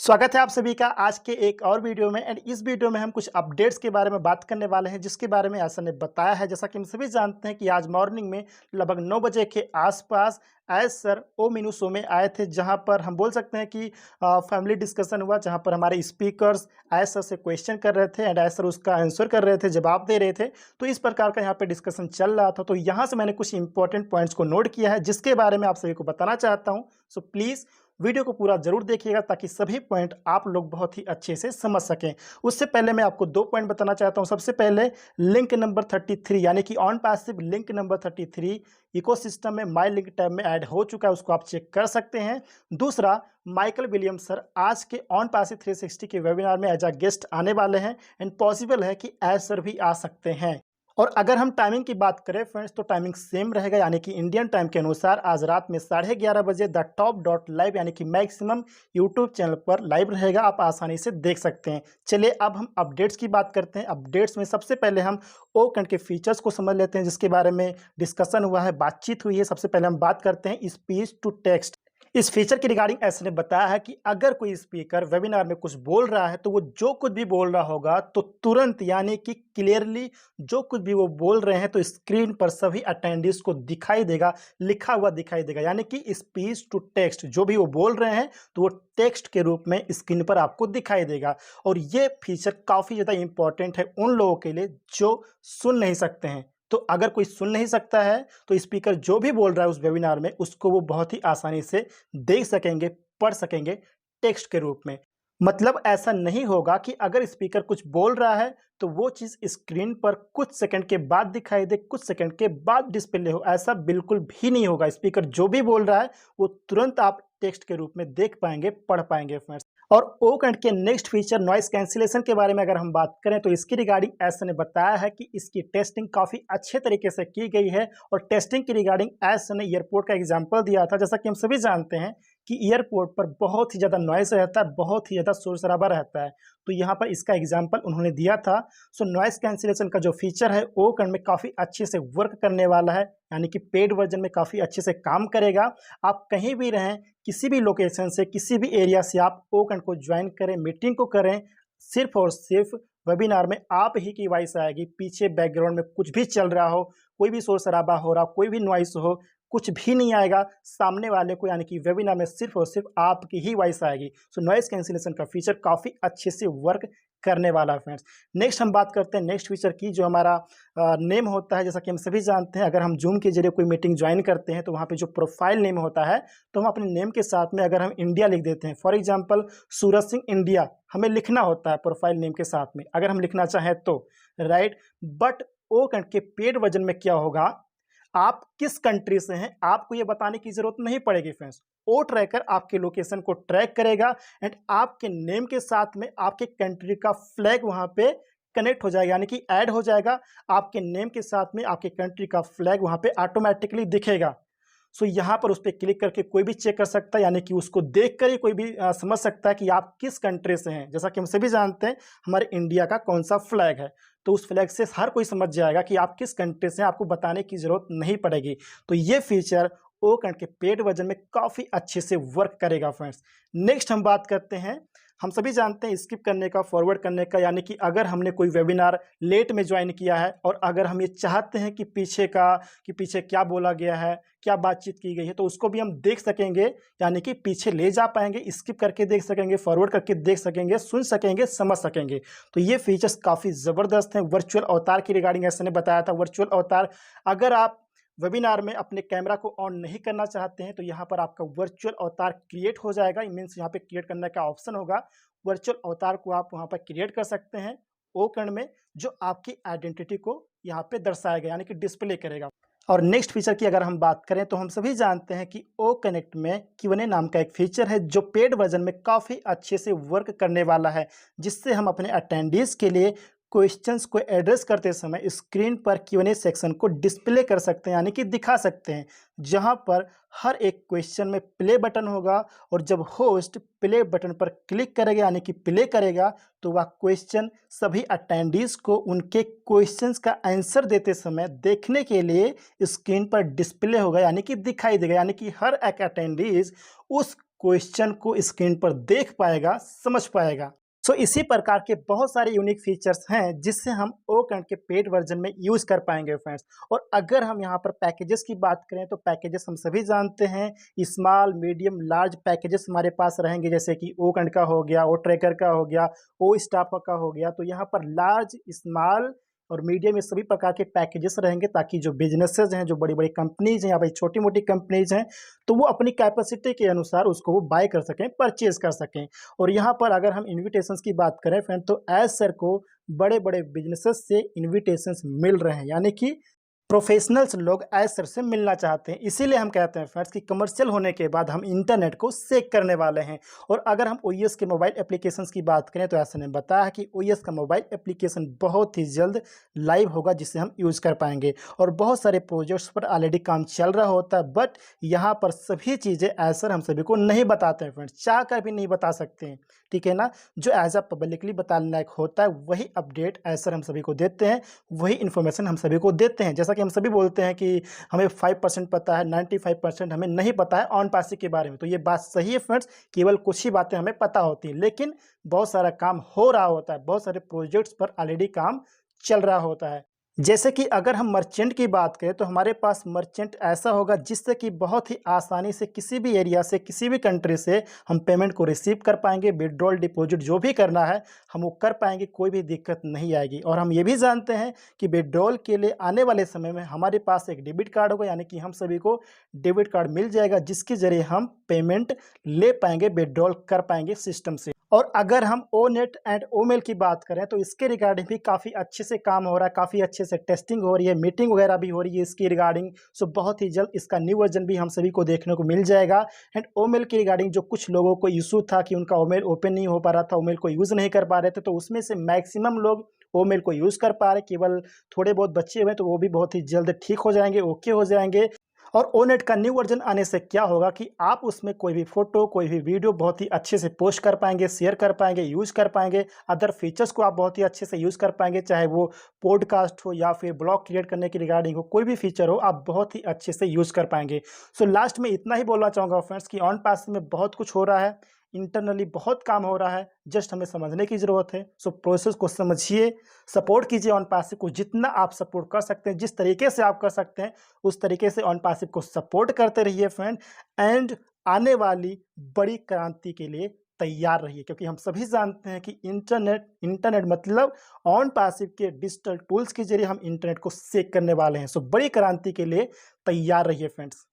स्वागत है आप सभी का आज के एक और वीडियो में। एंड इस वीडियो में हम कुछ अपडेट्स के बारे में बात करने वाले हैं जिसके बारे में आशा ने बताया है। जैसा कि हम सभी जानते हैं कि आज मॉर्निंग में लगभग 9 बजे के आसपास आयज सर ओ मीनू शो में आए थे, जहां पर हम बोल सकते हैं कि फैमिली डिस्कशन हुआ, जहां पर हमारे स्पीकर्स आयज सर से क्वेश्चन कर रहे थे एंड आयज सर उसका आंसर कर रहे थे, जवाब दे रहे थे। तो इस प्रकार का यहाँ पे डिस्कशन चल रहा था। तो यहाँ से मैंने कुछ इंपॉर्टेंट पॉइंट्स को नोट किया है जिसके बारे में आप सभी को बताना चाहता हूँ। सो प्लीज़ वीडियो को पूरा जरूर देखिएगा ताकि सभी पॉइंट आप लोग बहुत ही अच्छे से समझ सकें। उससे पहले मैं आपको 2 पॉइंट बताना चाहता हूं। सबसे पहले लिंक नंबर 33 यानी कि on passive link number 33 ecosystem में माई लिंक टैब में ऐड हो चुका है, उसको आप चेक कर सकते हैं। दूसरा, माइकल विलियम्स सर आज के ऑन पैसिव 360 के वेबिनार में एज अ गेस्ट आने वाले हैं एंड पॉसिबल है कि एज सर भी आ सकते हैं। और अगर हम टाइमिंग की बात करें फ्रेंड्स, तो टाइमिंग सेम रहेगा, यानी कि इंडियन टाइम के अनुसार आज रात में 11:30 बजे द टॉप डॉट लाइव यानी कि मैक्सिमम यूट्यूब चैनल पर लाइव रहेगा, आप आसानी से देख सकते हैं। चलिए अब हम अपडेट्स की बात करते हैं। अपडेट्स में सबसे पहले हम ओकंट के फीचर्स को समझ लेते हैं जिसके बारे में डिस्कशन हुआ है, बातचीत हुई है। सबसे पहले हम बात करते हैं स्पीच टू टेक्स्ट। इस फीचर के रिगार्डिंग ऐसे ने बताया है कि अगर कोई स्पीकर वेबिनार में कुछ बोल रहा है तो वो जो कुछ भी बोल रहा होगा तो तुरंत यानी कि क्लियरली जो कुछ भी वो बोल रहे हैं तो स्क्रीन पर सभी अटेंडेंट्स को दिखाई देगा, लिखा हुआ दिखाई देगा, यानी कि स्पीच टू टेक्स्ट जो भी वो बोल रहे हैं तो वो टेक्स्ट के रूप में स्क्रीन पर आपको दिखाई देगा। और ये फीचर काफ़ी ज़्यादा इंपॉर्टेंट है उन लोगों के लिए जो सुन नहीं सकते हैं। तो अगर कोई सुन नहीं सकता है तो स्पीकर जो भी बोल रहा है उस वेबिनार में उसको वो बहुत ही आसानी से देख सकेंगे, पढ़ सकेंगे टेक्स्ट के रूप में। मतलब ऐसा नहीं होगा कि अगर स्पीकर कुछ बोल रहा है तो वो चीज़ स्क्रीन पर कुछ सेकंड के बाद दिखाई दे, कुछ सेकंड के बाद डिस्प्ले हो, ऐसा बिल्कुल भी नहीं होगा। स्पीकर जो भी बोल रहा है वो तुरंत आप टेक्स्ट के रूप में देख पाएंगे, पढ़ पाएंगे फ्रेंड्स। और ओकंट के नेक्स्ट फीचर नॉइस कैंसिलेशन के बारे में अगर हम बात करें तो इसकी रिगार्डिंग ऐसा ने बताया है कि इसकी टेस्टिंग काफ़ी अच्छे तरीके से की गई है। और टेस्टिंग की रिगार्डिंग ऐसा ने एयरपोर्ट का एग्जाम्पल दिया था। जैसा कि हम सभी जानते हैं कि एयरपोर्ट पर बहुत ही ज़्यादा नॉइस रहता है, बहुत ही ज़्यादा शोर शराबा रहता है, तो यहाँ पर इसका एग्जाम्पल उन्होंने दिया था। सो नॉइस कैंसिलेशन का जो फीचर है ओकंट में काफ़ी अच्छे से वर्क करने वाला है, यानी कि पेड वर्जन में काफ़ी अच्छे से काम करेगा। आप कहीं भी रहें, किसी भी लोकेशन से, किसी भी एरिया से आप ओकंट को ज्वाइन करें, मीटिंग को करें, सिर्फ और सिर्फ वेबिनार में आप ही की वॉइस आएगी। पीछे बैकग्राउंड में कुछ भी चल रहा हो, कोई भी शोर शराबा हो रहा, कोई भी नॉइस हो, कुछ भी नहीं आएगा सामने वाले को, यानी कि वेबिनार में सिर्फ और सिर्फ आपकी ही वॉइस आएगी। सो नॉइस कैंसिलेशन का फीचर काफ़ी अच्छे से वर्क करने वाला है फ्रेंड्स। नेक्स्ट हम बात करते हैं नेक्स्ट फीचर की, जो हमारा नेम होता है। जैसा कि हम सभी जानते हैं अगर हम जूम के जरिए कोई मीटिंग ज्वाइन करते हैं तो वहाँ पे जो प्रोफाइल नेम होता है तो हम अपने नेम के साथ में अगर हम इंडिया लिख देते हैं, for example Suraj Singh India हमें लिखना होता है प्रोफाइल नेम के साथ में, अगर हम लिखना चाहें तो, राइट। बट ओकंट के पेड वर्जन में क्या होगा, आप किस कंट्री से हैं आपको ये बताने की जरूरत नहीं पड़ेगी फ्रेंड्स। ओ ट्रैकर आपके लोकेशन को ट्रैक करेगा एंड आपके नेम के साथ में आपके कंट्री का फ्लैग वहां पे कनेक्ट हो जाएगा, यानी कि ऐड हो जाएगा। आपके नेम के साथ में आपके कंट्री का फ्लैग वहां पे ऑटोमेटिकली दिखेगा। सो यहाँ पर उस पर क्लिक करके कोई भी चेक कर सकता है, यानी कि उसको देख कर ही कोई भी समझ सकता है कि आप किस कंट्री से हैं। जैसा कि हम सभी जानते हैं हमारे इंडिया का कौन सा फ्लैग है, तो उस फ्लैग से हर कोई समझ जाएगा कि आप किस कंट्री से हैं, आपको बताने की ज़रूरत नहीं पड़ेगी। तो ये फीचर ओकंट के पेड वर्जन में काफ़ी अच्छे से वर्क करेगा फ्रेंड्स। नेक्स्ट हम बात करते हैं, हम सभी जानते हैं स्किप करने का, फॉरवर्ड करने का, यानी कि अगर हमने कोई वेबिनार लेट में ज्वाइन किया है और अगर हम ये चाहते हैं कि पीछे क्या बोला गया है, क्या बातचीत की गई है, तो उसको भी हम देख सकेंगे, यानी कि पीछे ले जा पाएंगे, स्किप करके देख सकेंगे, फॉरवर्ड करके देख सकेंगे, सुन सकेंगे, समझ सकेंगे। तो ये फीचर्स काफ़ी ज़बरदस्त हैं। वर्चुअल अवतार की रिगार्डिंग ऐसे ने बताया था, वर्चुअल अवतार अगर आप वेबिनार में अपने कैमरा को ऑन नहीं करना चाहते हैं तो यहाँ पर आपका वर्चुअल अवतार क्रिएट हो जाएगा। मीन्स यहाँ पे क्रिएट करने का ऑप्शन होगा, वर्चुअल अवतार को आप वहाँ पर क्रिएट कर सकते हैं ओकंट में, जो आपकी आइडेंटिटी को यहाँ पे दर्शाएगा, यानी कि डिस्प्ले करेगा। और नेक्स्ट फीचर की अगर हम बात करें तो हम सभी जानते हैं कि ओ कनेक्ट में Q&A नाम का एक फीचर है जो पेड वर्जन में काफ़ी अच्छे से वर्क करने वाला है, जिससे हम अपने अटेंडीज के लिए क्वेश्चंस को एड्रेस करते समय स्क्रीन पर Q&A सेक्शन को डिस्प्ले कर सकते हैं, यानी कि दिखा सकते हैं, जहां पर हर एक क्वेश्चन में प्ले बटन होगा और जब होस्ट प्ले बटन पर क्लिक करेगा यानी कि प्ले करेगा तो वह क्वेश्चन सभी अटेंडीज को उनके क्वेश्चंस का आंसर देते समय देखने के लिए स्क्रीन पर डिस्प्ले होगा, यानी कि दिखाई देगा, यानी कि हर एक अटेंडीज उस क्वेश्चन को स्क्रीन पर देख पाएगा, समझ पाएगा। सो इसी प्रकार के बहुत सारे यूनिक फीचर्स हैं जिससे हम ओकैंड के पेड वर्जन में यूज़ कर पाएंगे फ्रेंड्स। और अगर हम यहाँ पर पैकेजेस की बात करें तो पैकेजेस हम सभी जानते हैं, स्मॉल मीडियम लार्ज पैकेजेस हमारे पास रहेंगे, जैसे कि ओकैंड का हो गया, ओ ट्रैकर का हो गया, ओ स्टाफ का हो गया। तो यहाँ पर लार्ज, स्मॉल और मीडियम ये सभी प्रकार के पैकेजेस रहेंगे, ताकि जो बिजनेसेस हैं, जो बड़ी बड़ी कंपनीज हैं या भाई छोटी मोटी कंपनीज हैं, तो वो अपनी कैपेसिटी के अनुसार उसको वो बाय कर सकें, परचेज कर सकें। और यहाँ पर अगर हम इन्विटेशंस की बात करें फ्रेंड, तो एज सर को बड़े बड़े बिजनेसेस से इन्विटेशंस मिल रहे हैं, यानी कि प्रोफेशनल्स लोग एज सर से मिलना चाहते हैं। इसीलिए हम कहते हैं फ्रेंड्स कि कमर्शियल होने के बाद हम इंटरनेट को सेक करने वाले हैं। और अगर हम ओएस के मोबाइल एप्लीकेशंस की बात करें तो ऐसा ने बताया है कि ओएस का मोबाइल एप्लीकेशन बहुत ही जल्द लाइव होगा, जिसे हम यूज़ कर पाएंगे। और बहुत सारे प्रोजेक्ट्स पर ऑलरेडी काम चल रहा होता है, बट यहाँ पर सभी चीज़ें एज सर हम सभी को नहीं बताते हैं फ्रेंड्स, चाह कर भी नहीं बता सकते हैं, ठीक है ना। जो एज अ पब्लिकली बताने लायक होता है वही अपडेट एज सर हम सभी को देते हैं, वही इन्फॉर्मेशन हम सभी को देते हैं। जैसा कि हम सभी बोलते हैं कि हमें 5% पता है, 95% हमें नहीं पता है ऑन पासिंग के बारे में। तो ये बात सही है फ्रेंड्स, केवल कुछ ही बातें हमें पता होती हैं, लेकिन बहुत सारा काम हो रहा होता है, बहुत सारे प्रोजेक्ट्स पर ऑलरेडी काम चल रहा होता है। जैसे कि अगर हम मर्चेंट की बात करें तो हमारे पास मर्चेंट ऐसा होगा जिससे कि बहुत ही आसानी से किसी भी एरिया से, किसी भी कंट्री से हम पेमेंट को रिसीव कर पाएंगे, विड्रॉल डिपॉजिट जो भी करना है हम वो कर पाएंगे, कोई भी दिक्कत नहीं आएगी। और हम ये भी जानते हैं कि विड्रॉल के लिए आने वाले समय में हमारे पास एक डेबिट कार्ड होगा, यानी कि हम सभी को डेबिट कार्ड मिल जाएगा, जिसके ज़रिए हम पेमेंट ले पाएंगे, विड्रॉल कर पाएंगे सिस्टम से। और अगर हम ओनेट एंड ओमेल की बात करें तो इसके रिगार्डिंग भी काफ़ी अच्छे से काम हो रहा है, काफ़ी अच्छे से टेस्टिंग हो रही है, मीटिंग वगैरह भी हो रही है इसकी रिगार्डिंग। सो बहुत ही जल्द इसका न्यू वर्जन भी हम सभी को देखने को मिल जाएगा। एंड ओमेल की रिगार्डिंग जो कुछ लोगों को इशू था कि उनका ओमेल ओपन नहीं हो पा रहा था, ओमेल को यूज़ नहीं कर पा रहे थे, तो उसमें से मैक्सिमम लोग ओमेल को यूज़ कर पा रहे, केवल थोड़े बहुत बच्चे हुए, तो वो भी बहुत ही जल्द ठीक हो जाएंगे, ओके हो जाएंगे। और ओनेट का न्यू वर्जन आने से क्या होगा कि आप उसमें कोई भी फोटो, कोई भी वीडियो बहुत ही अच्छे से पोस्ट कर पाएंगे, शेयर कर पाएंगे, यूज़ कर पाएंगे। अदर फीचर्स को आप बहुत ही अच्छे से यूज़ कर पाएंगे, चाहे वो पॉडकास्ट हो या फिर ब्लॉग क्रिएट करने की रिगार्डिंग हो, कोई भी फीचर हो आप बहुत ही अच्छे से यूज़ कर पाएंगे। सो लास्ट में इतना ही बोलना चाहूँगा फ्रेंड्स कि ऑन पास में बहुत कुछ हो रहा है, इंटरनली बहुत काम हो रहा है, जस्ट हमें समझने की ज़रूरत है। सो प्रोसेस को समझिए, सपोर्ट कीजिए ऑन पासिव को, जितना आप सपोर्ट कर सकते हैं, जिस तरीके से आप कर सकते हैं उस तरीके से ऑन पासिव को सपोर्ट करते रहिए फ्रेंड। एंड आने वाली बड़ी क्रांति के लिए तैयार रहिए, क्योंकि हम सभी जानते हैं कि इंटरनेट मतलब ऑन पासिव के डिजिटल टूल्स के जरिए हम इंटरनेट को सेक करने वाले हैं। सो बड़ी क्रांति के लिए तैयार रहिए फ्रेंड्स।